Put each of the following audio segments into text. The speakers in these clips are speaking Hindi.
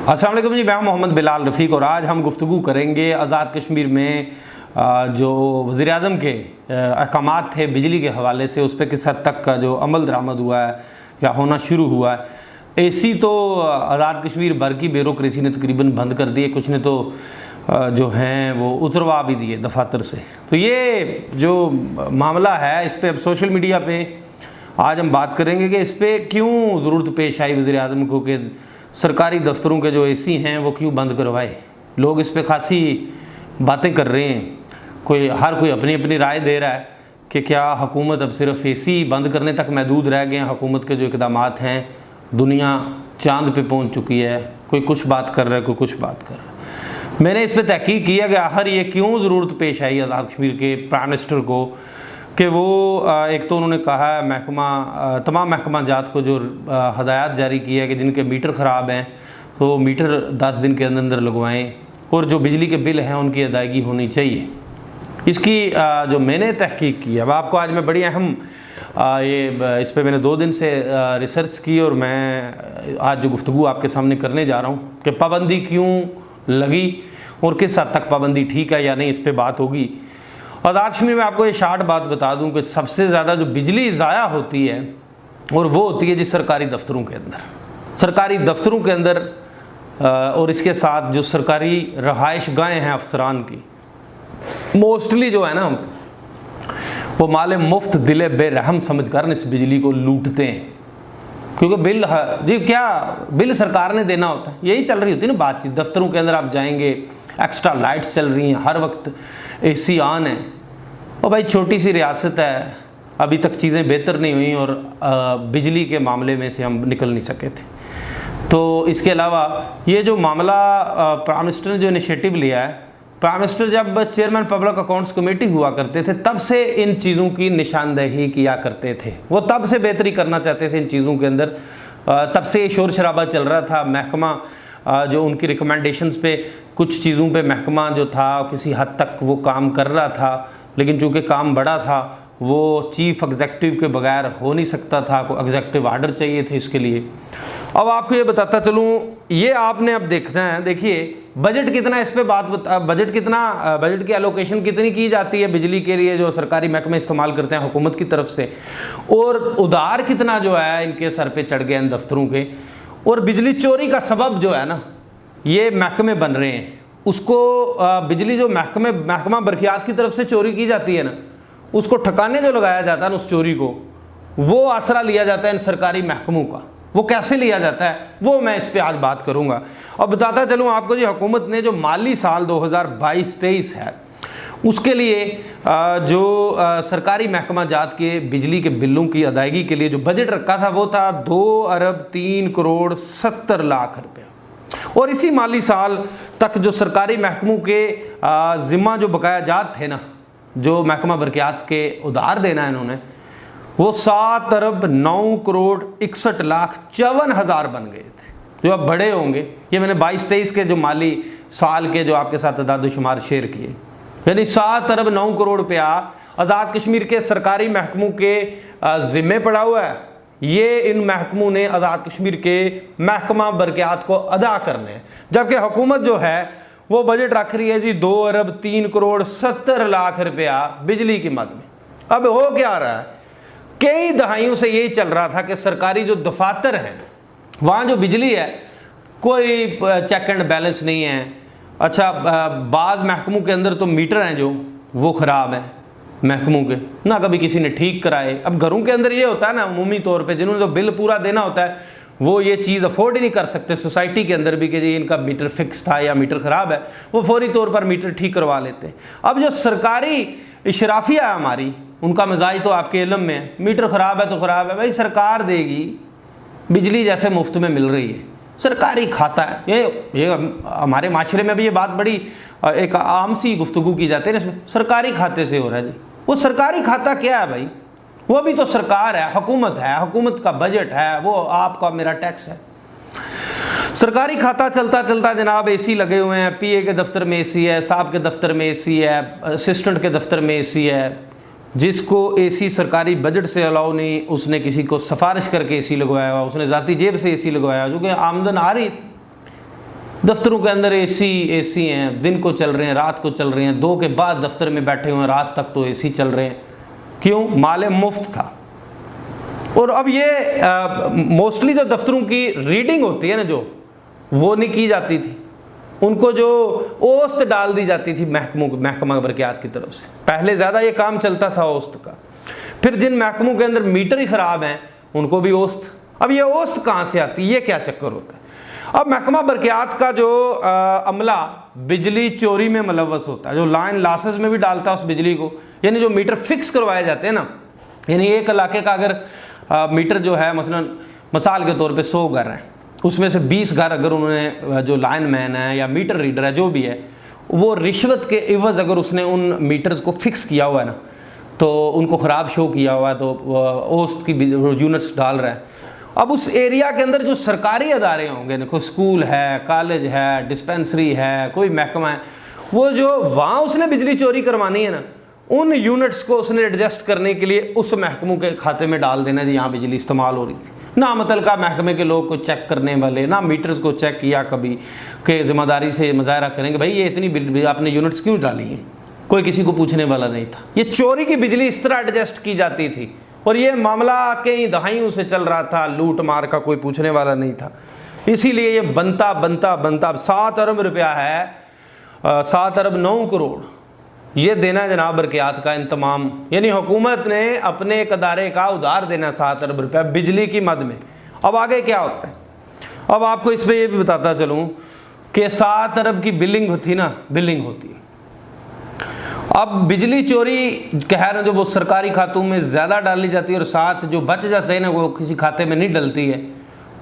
अस्सलाम वालेकुम जी, मैं मोहम्मद बिलाल रफ़ीक और आज हम गुफ्तगू करेंगे आज़ाद कश्मीर में जो वज़ीर-ए-आज़म के अहकामात थे बिजली के हवाले से, उस पर किस हद तक का जो अमल दरामद हुआ है या होना शुरू हुआ है। एसी तो आज़ाद कश्मीर भर की ब्यूरोक्रेसी ने तकरीबन बंद कर दिए, कुछ ने तो जो हैं वो उतरवा भी दिए दफातर से। तो ये जो मामला है इस पर अब सोशल मीडिया पे आज हम बात करेंगे कि इस पर क्यों ज़रूरत पेश आई वज़ीर-ए-आज़म को कि सरकारी दफ्तरों के जो एसी हैं वो क्यों बंद करवाए। लोग इस पर खासी बातें कर रहे हैं, हर कोई अपनी अपनी राय दे रहा है कि क्या हुकूमत अब सिर्फ एसी बंद करने तक महदूद रह गए हैं। हुकूमत के जो इक़दामात हैं, दुनिया चांद पे पहुंच चुकी है। कोई कुछ बात कर रहा है, कोई कुछ बात कर रहा है। मैंने इस पर तहकीक किया कि आखिर ये क्यों ज़रूरत पेश आई आज़ाद कश्मीर के प्राइम मिनिस्टर को कि वो एक तो उन्होंने कहा है तमाम महकमा जात को जो हदायत जारी की है कि जिनके मीटर ख़राब हैं तो मीटर 10 दिन के अंदर लगवाएं और जो बिजली के बिल हैं उनकी अदायगी होनी चाहिए। इसकी जो मैंने तहकीक की, अब आपको आज मैं बड़ी अहम इस पे मैंने 2 दिन से रिसर्च की और मैं आज जो गुफ्तगू आपके सामने करने जा रहा हूँ कि पाबंदी क्यों लगी और किस हद तक पाबंदी ठीक है या नहीं, इस पर बात होगी। आज़ाद कश्मीर में आपको ये शार्ट बात बता दूं कि सबसे ज़्यादा जो बिजली ज़ाया होती है और वो होती है जी सरकारी दफ्तरों के अंदर। सरकारी दफ्तरों के अंदर और इसके साथ जो सरकारी रहाइश गाहें हैं अफसरान की, मोस्टली जो है ना वो माले मुफ्त दिले बेरहम समझ कर इस बिजली को लूटते हैं। क्योंकि बिल जी क्या बिल सरकार ने देना होता है, यही चल रही होती है ना बातचीत। दफ्तरों के अंदर आप जाएंगे, एक्स्ट्रा लाइट्स चल रही हैं, हर वक्त एसी ऑन है। और भाई छोटी सी रियासत है, अभी तक चीज़ें बेहतर नहीं हुई और बिजली के मामले में से हम निकल नहीं सके थे। तो इसके अलावा ये जो मामला प्राइम मिनिस्टर ने जो इनिशिएटिव लिया है, प्राइम मिनिस्टर जब चेयरमैन पब्लिक अकाउंट्स कमेटी हुआ करते थे तब से इन चीज़ों की निशानदेही किया करते थे। वो तब से बेहतरी करना चाहते थे इन चीज़ों के अंदर, तब से ये शोर शराबा चल रहा था। महकमा जो उनकी रिकमेंडेशंस पे कुछ चीज़ों पे महकमा जो था किसी हद तक वो काम कर रहा था, लेकिन चूँकि काम बड़ा था वो चीफ एग्जेक्टिव के बगैर हो नहीं सकता था, को एग्जेक्टिव आर्डर चाहिए थे इसके लिए। अब आपको ये बताता चलूँ, ये आपने अब देखना है, देखिए बजट कितना इस पर बजट की एलोकेशन कितनी की जाती है बिजली के लिए जो सरकारी महकमे इस्तेमाल करते हैं हुकूमत की तरफ से, और उधार कितना जो है इनके सर पे चढ़ गए इन दफ्तरों के। और बिजली चोरी का सबब जो है ना ये महकमे बन रहे हैं, उसको बिजली जो महकमा बरकियात की तरफ से चोरी की जाती है ना, उसको ठिकाने जो लगाया जाता है ना उस चोरी को, वो आसरा लिया जाता है इन सरकारी महकमों का। वो कैसे लिया जाता है वो मैं इस पे आज बात करूंगा। और बताता चलूँ आपको जी, हुकूमत ने जो माली साल 2022-23 है उसके लिए जो सरकारी महकमा जात के बिजली के बिलों की अदायगी के लिए जो बजट रखा था वो था 2,03,70,00,000 रुपया। और इसी माली साल तक जो सरकारी महकमों के ज़िम्मा जो बकाया जात थे ना, जो महकमा बरकियात के उधार देना है इन्होंने, वो 7,09,61,54,000 बन गए थे, जो अब बड़े होंगे। ये मैंने 22-23 के जो माली साल के जो आपके साथ अदाद-ओ-शुमार शेयर किए, यानी 7,09 करोड़ रुपया आज़ाद कश्मीर के सरकारी महकमों के ज़िम्मे पड़ा हुआ है। ये इन महकमों ने आज़ाद कश्मीर के महकमा बरकियात को अदा करने हैं, जबकि हुकूमत जो है वो बजट रख रही है जी 2,03,70,00,000 रुपया बिजली की मद में। अब हो क्या रहा है, कई दहाइयों से यही चल रहा था कि सरकारी जो दफातर हैं वहाँ जो बिजली है कोई चेक एंड बैलेंस नहीं है। अच्छा, बाज़ महकमों के अंदर तो मीटर हैं जो वो ख़राब हैं महकमों के, ना कभी किसी ने ठीक कराए। अब घरों के अंदर ये होता है ना अमूमी तौर पे, जिन्होंने तो बिल पूरा देना होता है वो ये चीज़ अफोर्ड ही नहीं कर सकते सोसाइटी के अंदर भी कि जी इनका मीटर फिक्स था या मीटर ख़राब है, वो फौरी तौर पर मीटर ठीक करवा लेते हैं। अब जो सरकारी इशराफिया है हमारी, उनका मिजाज तो आपके इल्म में है, मीटर ख़राब है तो ख़राब है भाई, सरकार देगी, बिजली जैसे मुफ्त में मिल रही है, सरकारी खाता है। ये हमारे माशरे में भी ये बात बड़ी एक आम सी गुफ्तगू की जाती है ना, सरकारी खाते से हो रहा है जी। वो सरकारी खाता क्या है भाई, वो भी तो सरकार है, हुकूमत है, हुकूमत का बजट है, वो आपका मेरा टैक्स है। सरकारी खाता चलता चलता जनाब एसी लगे हुए हैं, पीए के दफ्तर में एसी है, साहब के दफ्तर में एसी है, असिस्टेंट के दफ्तर में एसी है। जिसको एसी सरकारी बजट से अलाउ नहीं, उसने किसी को सिफारिश करके एसी लगवाया हुआ, उसने ज़ाती जेब से एसी लगवाया जो कि आमदन आ रही थी। दफ्तरों के अंदर एसी हैं, दिन को चल रहे हैं, रात को चल रहे हैं, 2 के बाद दफ्तर में बैठे हुए हैं, रात तक तो एसी चल रहे हैं। क्यों? माल मुफ्त था। और अब ये मोस्टली जो दफ्तरों की रीडिंग होती है ना, जो वो नहीं की जाती थी, उनको जो औसत डाल दी जाती थी महकमा बरक़ियात की तरफ से। पहले ज़्यादा ये काम चलता था औसत का। फिर जिन महकमों के अंदर मीटर ही ख़राब हैं उनको भी औसत। अब ये औसत कहाँ से आती है, ये क्या चक्कर होता है? अब महकमा बरक़ियात का जो अमला बिजली चोरी में मुलव्वस होता है, जो लाइन लॉसेस में भी डालता है उस बिजली को, यानी जो मीटर फिक्स करवाए जाते हैं ना, यानी एक इलाके का अगर मीटर जो है मसलन मिसाल के तौर पे 100 घर हैं, उसमें से 20 घर अगर उन्होंने जो लाइन मैन है या मीटर रीडर है जो भी है, वो रिश्वत के इवज़ अगर उसने उन मीटर्स को फिक्स किया हुआ है ना, तो उनको ख़राब शो किया हुआ है, तो औसत की यूनिट्स डाल रहा है। अब उस एरिया के अंदर जो सरकारी अदारे होंगे ना, कोई स्कूल है, कॉलेज है, डिस्पेंसरी है, कोई महकमा है, वो जो वहाँ उसने बिजली चोरी करवानी है ना, उन यूनिट्स को उसने एडजस्ट करने के लिए उस महकमों के खाते में डाल देना जी यहाँ बिजली इस्तेमाल हो रही थी। ना मुतल्लिका महकमे के लोग को चेक करने वाले, ना मीटर्स को चेक किया कभी कि ज़िम्मेदारी से मुजाहरा करेंगे भाई ये इतनी आपने यूनिट्स क्यों डाली हैं, कोई किसी को पूछने वाला नहीं था। ये चोरी की बिजली इस तरह एडजस्ट की जाती थी और ये मामला कई दहाइयों से चल रहा था, लूट मार का कोई पूछने वाला नहीं था। इसीलिए ये बनता 7 अरब रुपया है, 7 अरब 9 करोड़ ये देना जनाब बरक़ियात का इंतमाम, यानी हुकूमत ने अपने एक अदारे का उधार देना 7 अरब रुपया बिजली की मद में। अब आगे क्या होता है, अब आपको इस पर यह भी बताता चलूँ कि 7 अरब की बिलिंग होती है। अब बिजली चोरी कह रहे हैं जो वो सरकारी खातों में ज़्यादा डाली जाती है और साथ जो बच जाते हैं ना वो किसी खाते में नहीं डलती है,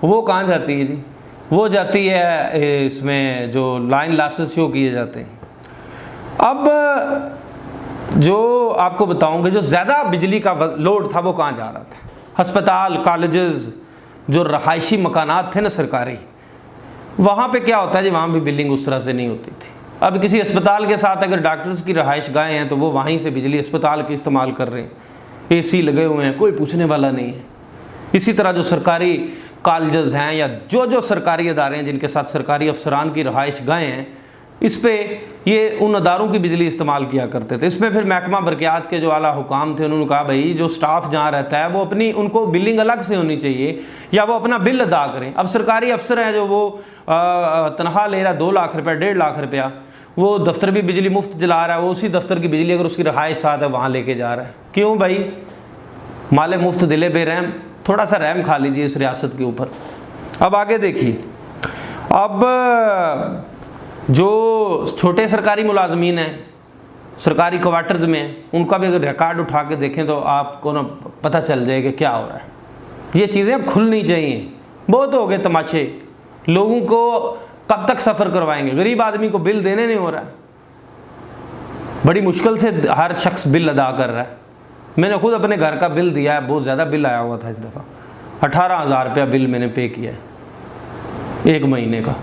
वो कहाँ जाती है जी? वो जाती है इसमें जो लाइन लॉसेस शो किए जाते हैं। अब जो आपको बताऊंगे जो ज़्यादा बिजली का लोड था वो कहाँ जा रहा था? हस्पताल, कॉलेजेस, जो रहायशी मकानात थे ना सरकारी, वहाँ पे क्या होता है जी, वहाँ भी बिलिंग उस तरह से नहीं होती थी। अब किसी अस्पताल के साथ अगर डॉक्टर्स की रहाइश गाहें हैं तो वो वहीं से बिजली अस्पताल की इस्तेमाल कर रहे हैं, एसी लगे हुए हैं, कोई पूछने वाला नहीं है। इसी तरह जो सरकारी कॉलेजेस हैं या जो सरकारी अदारे हैं जिनके साथ सरकारी अफसरान की रहाइश गाहें हैं, इस पे ये उन अदारों की बिजली इस्तेमाल किया करते थे। इसमें फिर महकमा बरक़ियात के जो आला हुकाम थे उन्होंने कहा भाई जो स्टाफ जहाँ रहता है वो अपनी उनको बिलिंग अलग से होनी चाहिए या वो अपना बिल अदा करें। अब सरकारी अफसर हैं जो वो तनख्वाह ले रहा है 2 लाख रुपया, 1.5 लाख रुपया, वो दफ्तर भी बिजली मुफ्त जला रहा है, वो उसी दफ्तर की बिजली अगर उसकी रहाइश साथ है वहाँ लेके जा रहा है। क्यों भाई? माले मुफ्त दिले बेरहम, थोड़ा सा रहम खा लीजिए इस रियासत के ऊपर। अब आगे देखिए, अब जो छोटे सरकारी मुलाजमीन हैं सरकारी क्वार्टर्स में, उनका भी अगर रिकॉर्ड उठा के देखें तो आपको ना पता चल जाएगा क्या हो रहा है। ये चीज़ें अब खुलनी चाहिए। बहुत हो गए तमाशे, लोगों को कब तक सफ़र करवाएंगे? गरीब आदमी को बिल देने नहीं हो रहा है, बड़ी मुश्किल से हर शख्स बिल अदा कर रहा है। मैंने खुद अपने घर का बिल दिया है, बहुत ज़्यादा बिल आया हुआ था इस दफ़ा, 18,000 रुपया बिल मैंने पे किया है 1 महीने का।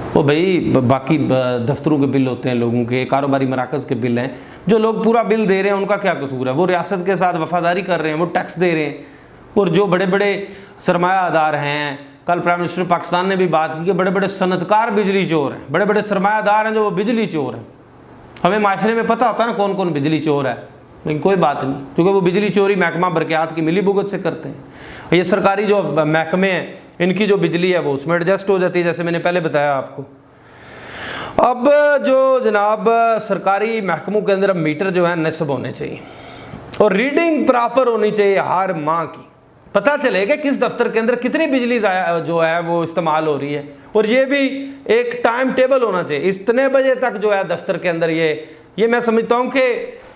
वो भाई बाकी दफ्तरों के बिल होते हैं, लोगों के कारोबारी मराकज़ के बिल हैं, जो लोग पूरा बिल दे रहे हैं उनका क्या कसूर है? वो रियासत के साथ वफादारी कर रहे हैं, वो टैक्स दे रहे हैं। और जो बड़े बड़े सरमायादार हैं, कल प्राइम मिनिस्टर पाकिस्तान ने भी बात की कि बड़े बड़े सनतकार बिजली चोर हैं, बड़े बड़े सरमायादार हैं जो वो बिजली चोर हैं। हमें माशरे में पता होता है ना कौन कौन बिजली चोर है, लेकिन कोई बात नहीं, क्योंकि वो बिजली चोरी महकमा बरक़ियात की मिली भुगत से करते हैं। ये सरकारी जो महकमे हैं इनकी जो बिजली है वो उसमें एडजस्ट हो जाती है, जैसे मैंने पहले बताया आपको। अब जो जनाब सरकारी महकमों के अंदर मीटर जो है नस्ब होने चाहिए और रीडिंग प्रॉपर होनी चाहिए हर माह की, पता चलेगा किस दफ्तर के अंदर कितनी बिजली जो है वो इस्तेमाल हो रही है। और ये भी एक टाइम टेबल होना चाहिए, इतने बजे तक जो है दफ्तर के अंदर ये मैं समझता हूँ कि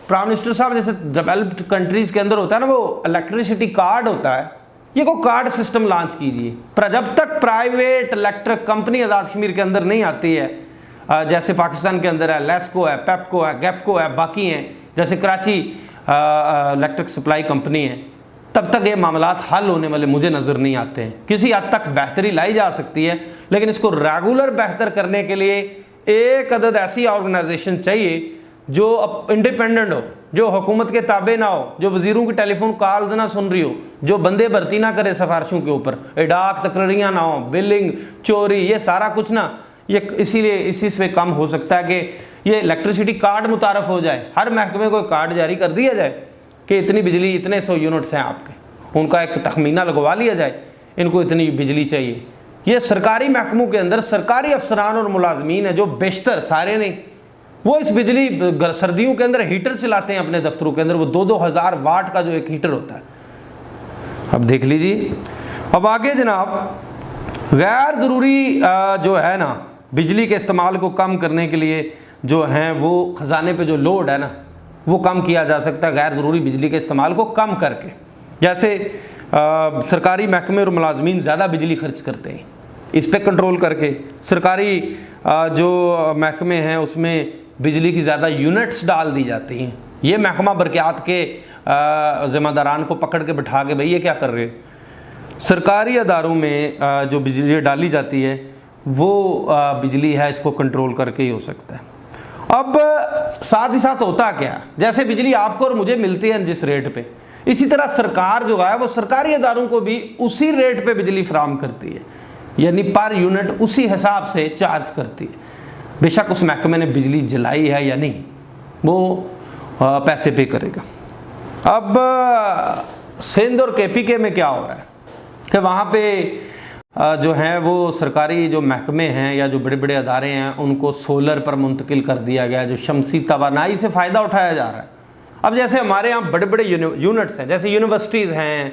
प्राइम मिनिस्टर साहब जैसे डेवलप्ड कंट्रीज़ के अंदर होता है ना वो इलेक्ट्रिसिटी कार्ड होता है, ये को कार्ड सिस्टम लॉन्च कीजिए। पर जब तक private electric company Azad Kashmir के अंदर नहीं आती है, जैसे पाकिस्तान के अंदर है लेस्को है, पेप्को है, गैपको है, बाकी हैं जैसे कराची इलेक्ट्रिक सप्लाई कंपनी है, तब तक ये मामलात हल होने वाले मुझे नज़र नहीं आते हैं। किसी हद तक बेहतरी लाई जा सकती है, लेकिन इसको रेगुलर बेहतर करने के लिए एक अदद ऐसी ऑर्गेनाइजेशन चाहिए जो इंडिपेंडेंट हो, जो हुकूमत के ताबे ना हो, जो वजीरों की टेलीफोन कॉल्स ना सुन रही हो, जो बंदे भर्ती ना करे सिफारिशों के ऊपर, इडाक तकरीरियाँ ना हो, बिलिंग चोरी, ये सारा कुछ ना ये इसीलिए इसी से कम हो सकता है कि ये इलेक्ट्रिसिटी कार्ड मुतारफ हो जाए, हर महकमे को कार्ड जारी कर दिया जाए कि इतनी बिजली, इतने 100 यूनिट्स हैं आपके, उनका एक तखमीना लगवा लिया जाए, इनको इतनी बिजली चाहिए। ये सरकारी महकमों के अंदर सरकारी अफसरान और मुलाजमीन है जो बेशतर, सारे नहीं, वो इस बिजली सर्दियों के अंदर हीटर चलाते हैं अपने दफ्तरों के अंदर, वो 2-2 हज़ार वाट का जो एक हीटर होता है। अब देख लीजिए। अब आगे जनाब, गैर ज़रूरी जो है ना बिजली के इस्तेमाल को कम करने के लिए जो हैं वो ख़जाने पे जो लोड है ना वो कम किया जा सकता है गैर ज़रूरी बिजली के इस्तेमाल को कम करके। जैसे सरकारी महकमे और मुलाजमीन ज़्यादा बिजली खर्च करते हैं, इस पर कंट्रोल करके सरकारी जो महकमे हैं उसमें बिजली की ज़्यादा यूनिट्स डाल दी जाती हैं। ये महकमा बरक़ियात के ज़िम्मेदारान को पकड़ के बिठा के भाई ये क्या कर रहे हो। सरकारी अदारों में जो बिजली डाली जाती है वो बिजली है, इसको कंट्रोल करके ही हो सकता है। अब साथ ही साथ होता क्या, जैसे बिजली आपको और मुझे मिलती है जिस रेट पे, इसी तरह सरकार जो है वो सरकारी अदारों को भी उसी रेट पे बिजली फराहम करती है, यानी पर यूनिट उसी हिसाब से चार्ज करती है। बेशक उस महकमे ने बिजली जलाई है या नहीं, वो पैसे पे करेगा। अब सिंध और KPK में क्या हो रहा है कि वहाँ पे जो हैं वो सरकारी जो महकमे हैं या जो बड़े बड़े अदारे हैं उनको सोलर पर मुंतकिल कर दिया गया, जो शमसी तवानाई से फ़ायदा उठाया जा रहा है। अब जैसे हमारे यहाँ बड़े बड़े यूनिट्स हैं, जैसे यूनिवर्सिटीज़ हैं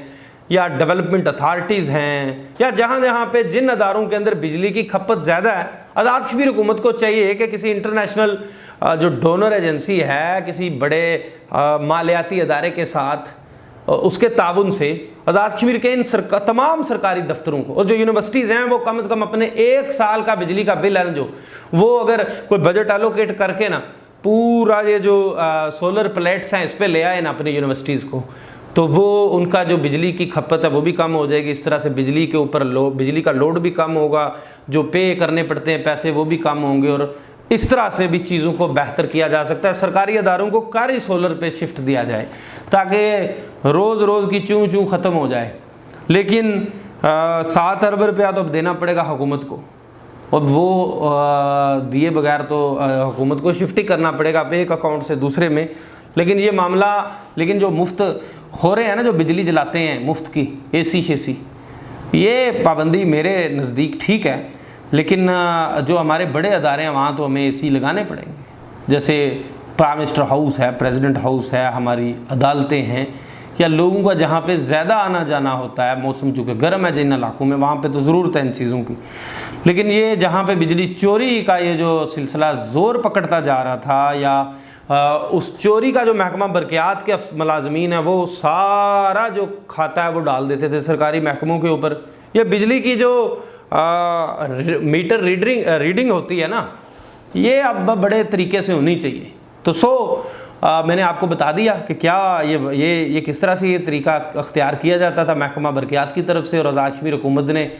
या डेवलपमेंट अथॉरिटीज़ हैं, या जहाँ जहाँ पे जिन अदारों के अंदर बिजली की खपत ज़्यादा है, आज़ाद कश्मीर हुकूमत को चाहिए कि किसी इंटरनेशनल जो डोनर एजेंसी है, किसी बड़े मालियाती अदारे के साथ उसके ताउन से आज़ाद कश्मीर के इन तमाम सरकारी दफ्तरों को और जो यूनिवर्सिटीज़ हैं वो कम से कम अपने 1 साल का बिजली का बिल है ना, जो वो अगर कोई बजट एलोकेट करके ना पूरा ये जो सोलर प्लेट्स हैं इस पर ले आए ना अपनी यूनिवर्सिटीज़ को, तो वो उनका जो बिजली की खपत है वो भी कम हो जाएगी। इस तरह से बिजली के ऊपर बिजली का लोड भी कम होगा, जो पे करने पड़ते हैं पैसे वो भी कम होंगे, और इस तरह से भी चीज़ों को बेहतर किया जा सकता है। सरकारी अदारों को कार्य सोलर पे शिफ्ट दिया जाए ताकि रोज़ रोज़ की चूँ चूँ ख़त्म हो जाए। लेकिन 7 अरब रुपया तो अब देना पड़ेगा हुकूमत को, और वो दिए बगैर तो हुकूमत को शिफ्ट ही करना पड़ेगा एक अकाउंट से दूसरे में। लेकिन ये मामला, लेकिन जो मुफ्त हो रहे हैं ना, जो बिजली जलाते हैं मुफ्त की AC शेसी, ये पाबंदी मेरे नज़दीक ठीक है, लेकिन जो हमारे बड़े अदारे हैं वहाँ तो हमें AC लगाने पड़ेंगे। जैसे प्राइम मिनिस्टर हाउस है, प्रेसिडेंट हाउस है, हमारी अदालतें हैं, या लोगों का जहाँ पे ज़्यादा आना जाना होता है, मौसम चूँकि गर्म है जिन इलाकों में, वहाँ पे तो ज़रूरत है इन चीज़ों की। लेकिन ये जहाँ पे बिजली चोरी का ये जो सिलसिला ज़ोर पकड़ता जा रहा था, या उस चोरी का जो महकमा बरक़ियात के मुलाजमीन है वो सारा जो खाता है वो डाल देते थे सरकारी महकमों के ऊपर। ये बिजली की जो मीटर रीडिंग होती है ना, ये अब बड़े तरीके से होनी चाहिए। तो मैंने आपको बता दिया कि क्या ये किस तरह से ये तरीका अख्तियार किया जाता था महकमा बरक़ियात की तरफ से, और आज़ाद कश्मीर हुकूमत ने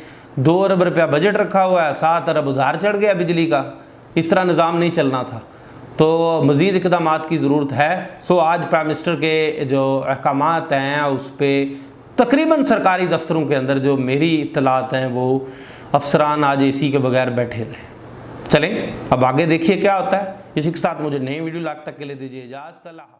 2 अरब रुपया बजट रखा हुआ है, 7 अरब उधार चढ़ गया बिजली का। इस तरह निज़ाम नहीं चलना था, तो मज़ीद इक़दामात की ज़रूरत है। आज प्राइम मिनिस्टर के जो अहकामात हैं उस पर तकरीबन सरकारी दफ्तरों के अंदर जो मेरी इत्तलात हैं वो अफसरान आज AC के बगैर बैठे रहे। चलें अब आगे देखिए क्या होता है। इसी के साथ मुझे नई वीडियो लाख तक के लिए दीजिए इजाज़त।